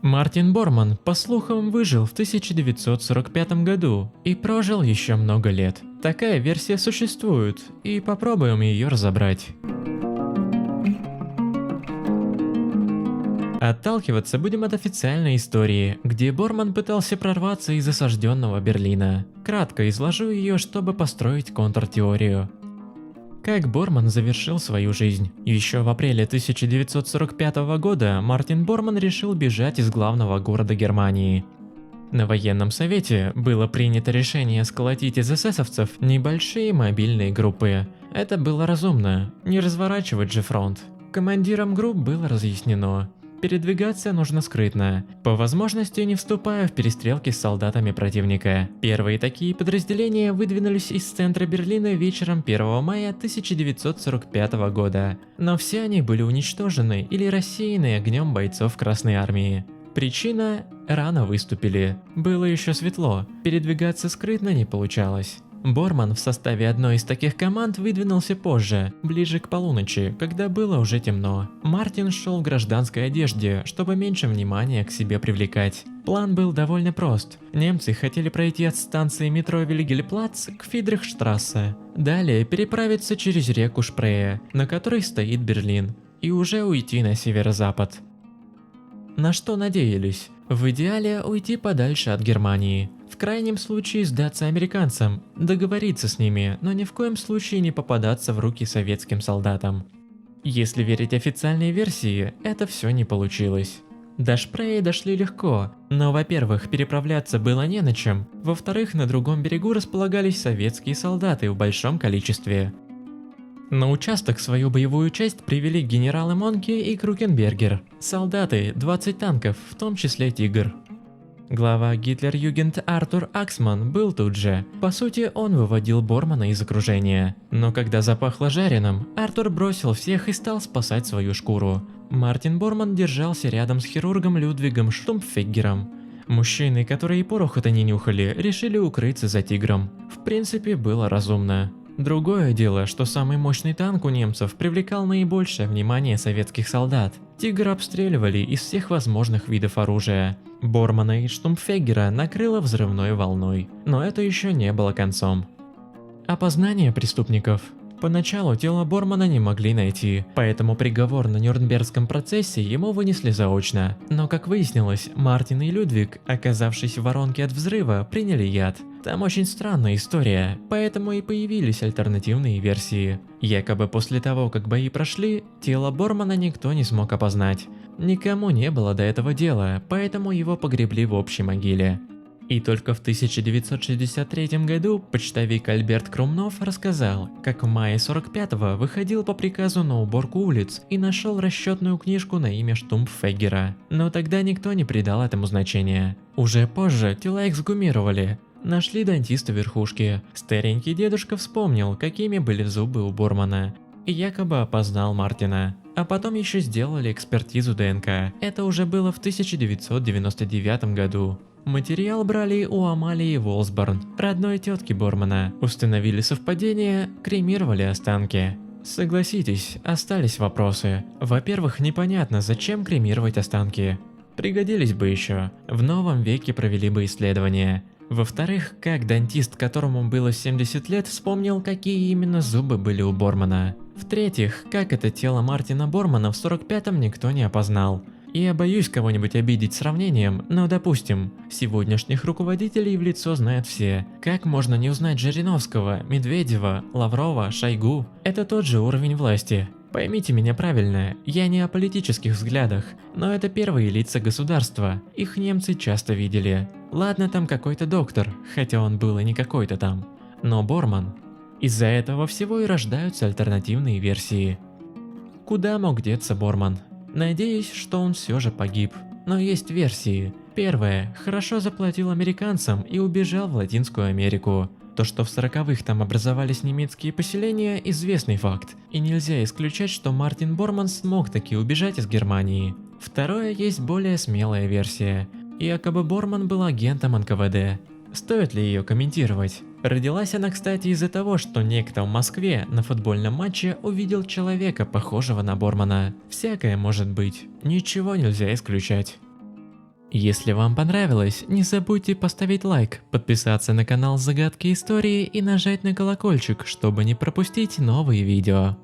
Мартин Борман, по слухам, выжил в 1945 году и прожил еще много лет. Такая версия существует, и попробуем ее разобрать. Отталкиваться будем от официальной истории, где Борман пытался прорваться из осажденного Берлина. Кратко изложу ее, чтобы построить контртеорию. Как Борман завершил свою жизнь? Еще в апреле 1945 года Мартин Борман решил бежать из главного города Германии. На военном совете было принято решение сколотить из эсэсовцев небольшие мобильные группы. Это было разумно, не разворачивать же фронт. Командирам групп было разъяснено: передвигаться нужно скрытно, по возможности не вступая в перестрелки с солдатами противника. Первые такие подразделения выдвинулись из центра Берлина вечером 1 мая 1945 года, но все они были уничтожены или рассеяны огнем бойцов Красной Армии. Причина – рано выступили. Было еще светло, передвигаться скрытно не получалось. Борман в составе одной из таких команд выдвинулся позже, ближе к полуночи, когда было уже темно. Мартин шел в гражданской одежде, чтобы меньше внимания к себе привлекать. План был довольно прост. Немцы хотели пройти от станции метро Вильгельмплац к Фридрихштрассе, далее переправиться через реку Шпрее, на которой стоит Берлин, и уже уйти на северо-запад. На что надеялись? В идеале уйти подальше от Германии. В крайнем случае сдаться американцам, договориться с ними, но ни в коем случае не попадаться в руки советским солдатам. Если верить официальной версии, это все не получилось. До Шпрее дошли легко, но, во-первых, переправляться было не на чем, во-вторых, на другом берегу располагались советские солдаты в большом количестве. На участок свою боевую часть привели генералы Монке и Крукенбергер. Солдаты, 20 танков, в том числе «Тигр». Глава Гитлер-Югент Артур Аксман был тут же. По сути, он выводил Бормана из окружения. Но когда запахло жареным, Артур бросил всех и стал спасать свою шкуру. Мартин Борман держался рядом с хирургом Людвигом Штумпфеггером. Мужчины, которые пороху-то не нюхали, решили укрыться за «Тигром». В принципе, было разумно. Другое дело, что самый мощный танк у немцев привлекал наибольшее внимание советских солдат. «Тигр» обстреливали из всех возможных видов оружия. Бормана и Штумпфеггера накрыло взрывной волной. Но это еще не было концом. Опознание преступников. Поначалу тело Бормана не могли найти, поэтому приговор на Нюрнбергском процессе ему вынесли заочно. Но, как выяснилось, Мартин и Людвиг, оказавшись в воронке от взрыва, приняли яд. Там очень странная история, поэтому и появились альтернативные версии. Якобы после того, как бои прошли, тело Бормана никто не смог опознать. Никому не было до этого дела, поэтому его погребли в общей могиле. И только в 1963 году почтовик Альберт Крумнов рассказал, как в мае 45-го выходил по приказу на уборку улиц и нашел расчетную книжку на имя Штумпфеггера. Но тогда никто не придал этому значения. Уже позже тела эксгумировали. Нашли дантиста верхушки. Старенький дедушка вспомнил, какими были зубы у Бормана, и якобы опознал Мартина. А потом еще сделали экспертизу ДНК. Это уже было в 1999 году. Материал брали у Амалии Волсборн, родной тетки Бормана. Установили совпадение, кремировали останки. Согласитесь, остались вопросы. Во-первых, непонятно, зачем кремировать останки. Пригодились бы еще. В новом веке провели бы исследования. Во-вторых, как дантист, которому было 70 лет, вспомнил, какие именно зубы были у Бормана. В-третьих, как это тело Мартина Бормана в 45-м никто не опознал. Я боюсь кого-нибудь обидеть сравнением, но допустим, сегодняшних руководителей в лицо знают все. Как можно не узнать Жириновского, Медведева, Лаврова, Шойгу? Это тот же уровень власти. Поймите меня правильно, я не о политических взглядах, но это первые лица государства, их немцы часто видели. Ладно, там какой-то доктор, хотя он был и не какой-то там. Но Борман. Из-за этого всего и рождаются альтернативные версии. Куда мог деться Борман? Надеюсь, что он все же погиб. Но есть версии. Первая, хорошо заплатил американцам и убежал в Латинскую Америку. То, что в 40-х там образовались немецкие поселения, известный факт. И нельзя исключать, что Мартин Борман смог таки убежать из Германии. Второе, есть более смелая версия. Якобы Борман был агентом НКВД. Стоит ли ее комментировать? Родилась она, кстати, из-за того, что некто в Москве на футбольном матче увидел человека, похожего на Бормана. Всякое может быть, ничего нельзя исключать. Если вам понравилось, не забудьте поставить лайк, подписаться на канал Загадки Истории и нажать на колокольчик, чтобы не пропустить новые видео.